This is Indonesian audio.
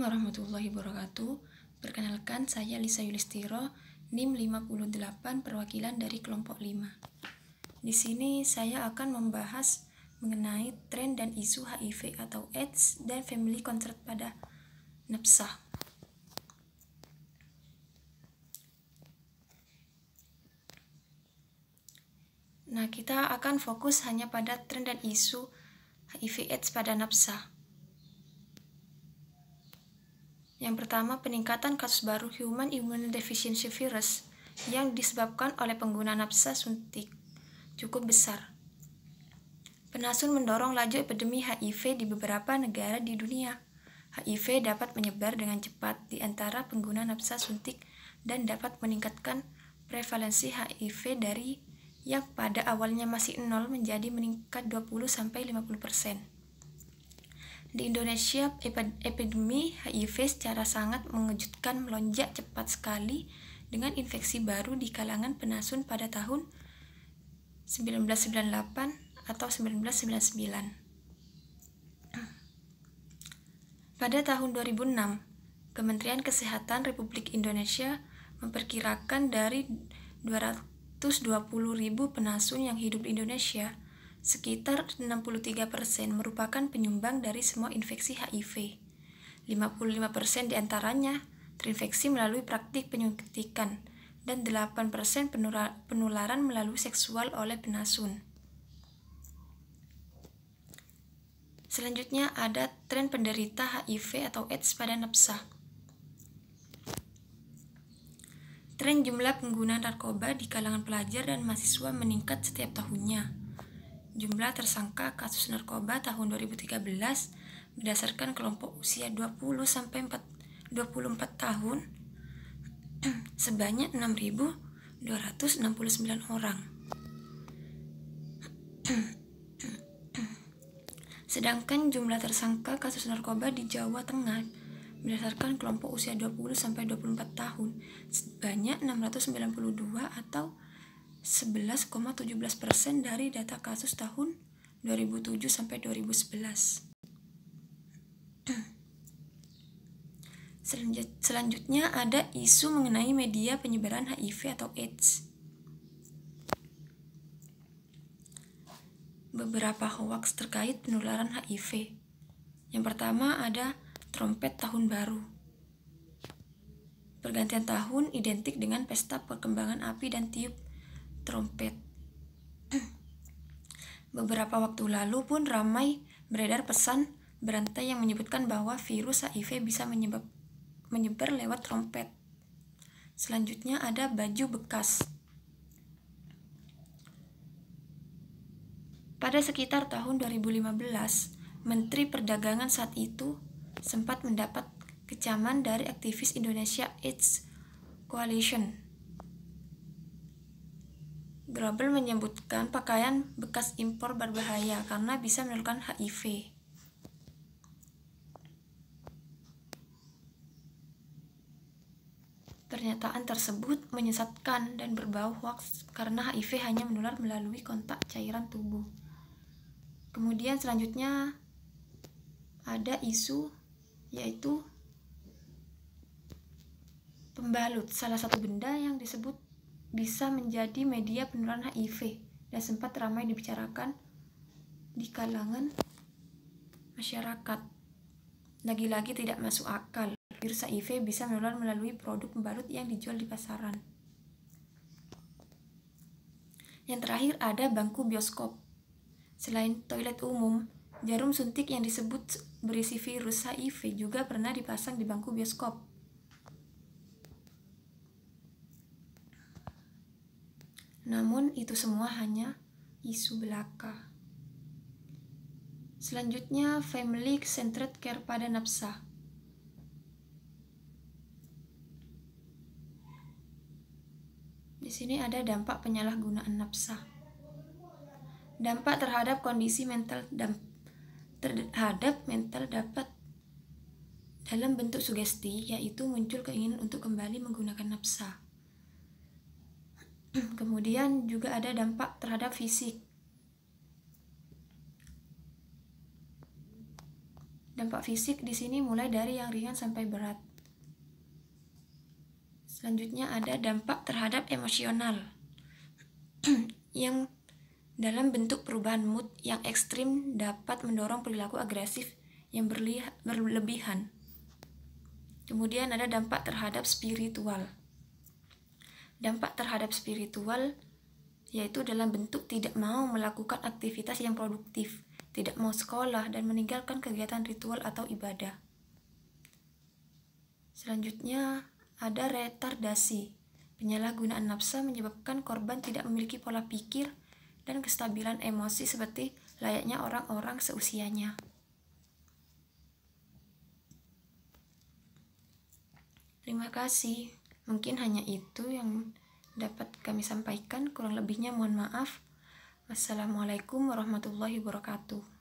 Assalamualaikum warahmatullahi wabarakatuh. Perkenalkan, saya Lisa Yulistiro, NIM 58, perwakilan dari kelompok 5. Di sini saya akan membahas mengenai tren dan isu HIV atau AIDS dan family concern pada nafsah. Nah, kita akan fokus hanya pada tren dan isu HIV AIDS pada nafsah. Yang pertama, peningkatan kasus baru Human Immunodeficiency Virus yang disebabkan oleh penggunaan nafsah suntik cukup besar. Penasun mendorong laju epidemi HIV di beberapa negara di dunia. HIV dapat menyebar dengan cepat di antara pengguna nafsah suntik dan dapat meningkatkan prevalensi HIV dari yang pada awalnya masih 0 menjadi meningkat 20-50%. Di Indonesia, epidemi HIV secara sangat mengejutkan melonjak cepat sekali dengan infeksi baru di kalangan penasun pada tahun 1998 atau 1999. Pada tahun 2006, Kementerian Kesehatan Republik Indonesia memperkirakan dari 220.000 penasun yang hidup di Indonesia, sekitar 63% merupakan penyumbang dari semua infeksi HIV. 55% diantaranya terinfeksi melalui praktik penyuntikan dan 8% penularan melalui seksual oleh penasun. Selanjutnya ada tren penderita HIV atau AIDS pada nafsah. Tren jumlah pengguna narkoba di kalangan pelajar dan mahasiswa meningkat setiap tahunnya. Jumlah tersangka kasus narkoba tahun 2013 berdasarkan kelompok usia 20-24 tahun sebanyak 6.269 orang. Sedangkan jumlah tersangka kasus narkoba di Jawa Tengah berdasarkan kelompok usia 20-24 tahun sebanyak 692 atau 11,17% dari data kasus tahun 2007-2011. Selanjutnya ada isu mengenai media penyebaran HIV atau AIDS. Beberapa hoaks terkait penularan HIV. Yang pertama ada trompet tahun baru. Pergantian tahun identik dengan pesta perkembangan api dan tiup trompet. Beberapa waktu lalu pun ramai beredar pesan berantai yang menyebutkan bahwa virus HIV bisa menyebar lewat trompet. Selanjutnya ada baju bekas. Pada sekitar tahun 2015, Menteri Perdagangan saat itu sempat mendapat kecaman dari aktivis Indonesia AIDS Coalition. Global menyebutkan pakaian bekas impor berbahaya karena bisa menularkan HIV. Pernyataan tersebut menyesatkan dan berbau hoaks karena HIV hanya menular melalui kontak cairan tubuh. Kemudian selanjutnya ada isu yaitu pembalut, salah satu benda yang disebut bisa menjadi media penularan HIV dan sempat ramai dibicarakan di kalangan masyarakat. Lagi-lagi tidak masuk akal. Virus HIV bisa menular melalui produk pembalut yang dijual di pasaran. Yang terakhir ada bangku bioskop. Selain toilet umum, jarum suntik yang disebut berisi virus HIV juga pernah dipasang di bangku bioskop. Namun itu semua hanya isu belaka. Selanjutnya, family centered care pada nafsah. Di sini ada dampak penyalahgunaan nafsah. Dampak terhadap kondisi mental dapat dalam bentuk sugesti, yaitu muncul keinginan untuk kembali menggunakan nafsah. Kemudian juga ada dampak terhadap fisik. Dampak fisik di sini mulai dari yang ringan sampai berat. Selanjutnya ada dampak terhadap emosional yang dalam bentuk perubahan mood yang ekstrim dapat mendorong perilaku agresif yang berlebihan. Kemudian ada dampak terhadap spiritual. Dampak terhadap spiritual yaitu dalam bentuk tidak mau melakukan aktivitas yang produktif, tidak mau sekolah, dan meninggalkan kegiatan ritual atau ibadah. Selanjutnya ada retardasi. Penyalahgunaan nafsa menyebabkan korban tidak memiliki pola pikir dan kestabilan emosi seperti layaknya orang-orang seusianya. Terima kasih. Mungkin hanya itu yang dapat kami sampaikan, kurang lebihnya mohon maaf. Wassalamualaikum warahmatullahi wabarakatuh.